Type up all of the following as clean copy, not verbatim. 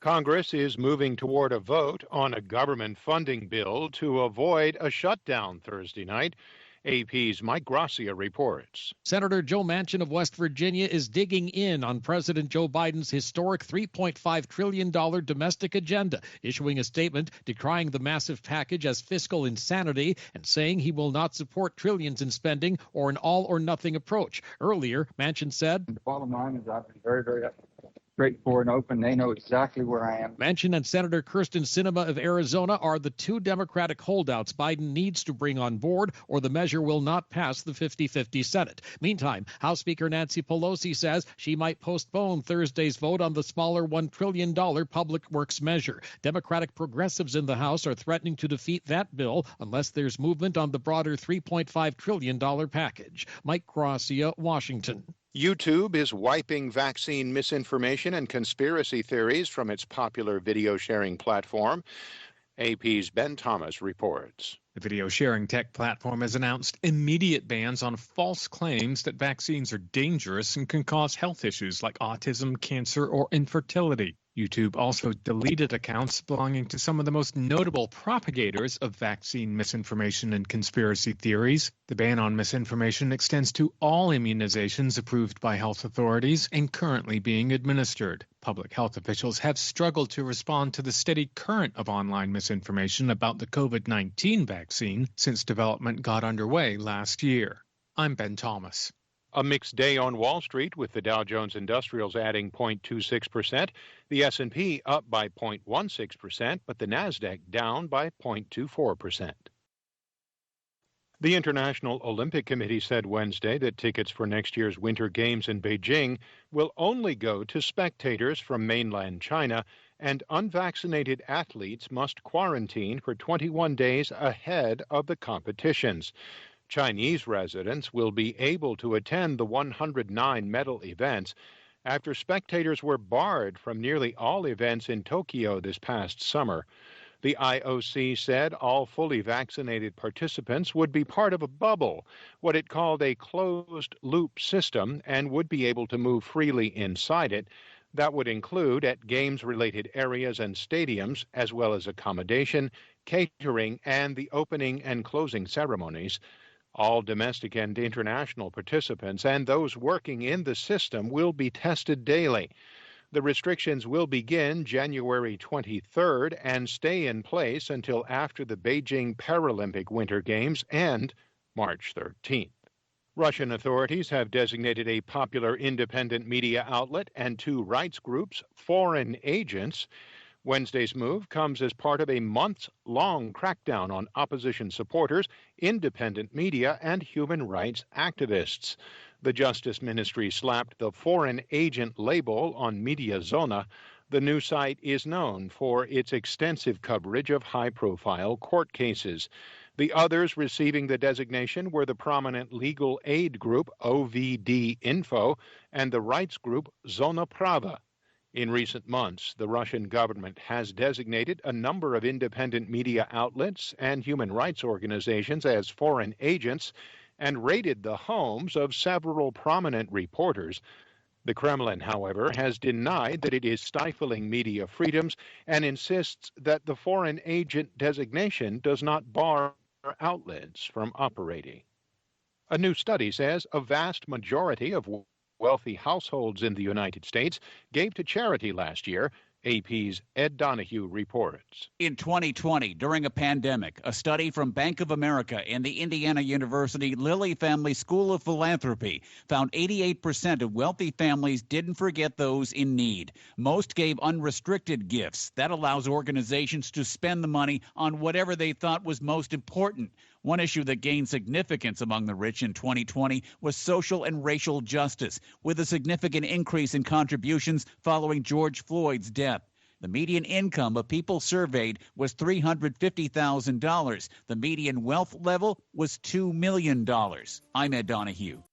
Congress is moving toward a vote on a government funding bill to avoid a shutdown Thursday night. AP's Mike Gracia reports. Senator Joe Manchin of West Virginia is digging in on President Joe Biden's historic $3.5 trillion domestic agenda, issuing a statement decrying the massive package as fiscal insanity and saying he will not support trillions in spending or an all-or-nothing approach. Earlier, Manchin said, "The bottom line is I've been very straightforward and open. They know exactly where I am." Manchin and Senator Kyrsten Sinema of Arizona are the two Democratic holdouts Biden needs to bring on board, or the measure will not pass the 50-50 Senate. Meantime, House Speaker Nancy Pelosi says she might postpone Thursday's vote on the smaller $1 trillion public works measure. Democratic progressives in the House are threatening to defeat that bill unless there's movement on the broader $3.5 trillion package. Mike Gracia, Washington. YouTube is wiping vaccine misinformation and conspiracy theories from its popular video sharing platform. AP's Ben Thomas reports. The video sharing tech platform has announced immediate bans on false claims that vaccines are dangerous and can cause health issues like autism, cancer, or infertility. YouTube also deleted accounts belonging to some of the most notable propagators of vaccine misinformation and conspiracy theories. The ban on misinformation extends to all immunizations approved by health authorities and currently being administered. Public health officials have struggled to respond to the steady current of online misinformation about the COVID-19 vaccine since development got underway last year. I'm Ben Thomas. A mixed day on Wall Street, with the Dow Jones Industrials adding 0.26%, the S&P up by 0.16%, but the Nasdaq down by 0.24%. The International Olympic Committee said Wednesday that tickets for next year's Winter Games in Beijing will only go to spectators from mainland China, and unvaccinated athletes must quarantine for 21 days ahead of the competitions. Chinese residents will be able to attend the 109 medal events after spectators were barred from nearly all events in Tokyo this past summer. The IOC said all fully vaccinated participants would be part of a bubble, what it called a closed-loop system, and would be able to move freely inside it. That would include at games-related areas and stadiums, as well as accommodation, catering, and the opening and closing ceremonies. All domestic and international participants and those working in the system will be tested daily. The restrictions will begin January 23rd and stay in place until after the Beijing Paralympic Winter Games end March 13th. Russian authorities have designated a popular independent media outlet and two rights groups foreign agents. Wednesday's move comes as part of a months-long crackdown on opposition supporters, independent media, and human rights activists. The Justice Ministry slapped the foreign agent label on MediaZona. The new site is known for its extensive coverage of high-profile court cases. The others receiving the designation were the prominent legal aid group OVD Info and the rights group Zona Prava. In recent months, the Russian government has designated a number of independent media outlets and human rights organizations as foreign agents and raided the homes of several prominent reporters. The Kremlin, however, has denied that it is stifling media freedoms and insists that the foreign agent designation does not bar outlets from operating. A new study says a vast majority of wealthy households in the United States gave to charity last year. AP's Ed Donahue reports. In 2020, during a pandemic, a study from Bank of America and the Indiana University Lilly Family School of Philanthropy found 88% of wealthy families didn't forget those in need. Most gave unrestricted gifts. That allows organizations to spend the money on whatever they thought was most important. One issue that gained significance among the rich in 2020 was social and racial justice, with a significant increase in contributions following George Floyd's death. The median income of people surveyed was $350,000. The median wealth level was $2 million. I'm Ed Donahue.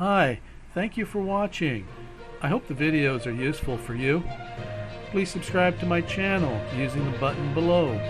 Hi, thank you for watching. I hope the videos are useful for you. Please subscribe to my channel using the button below.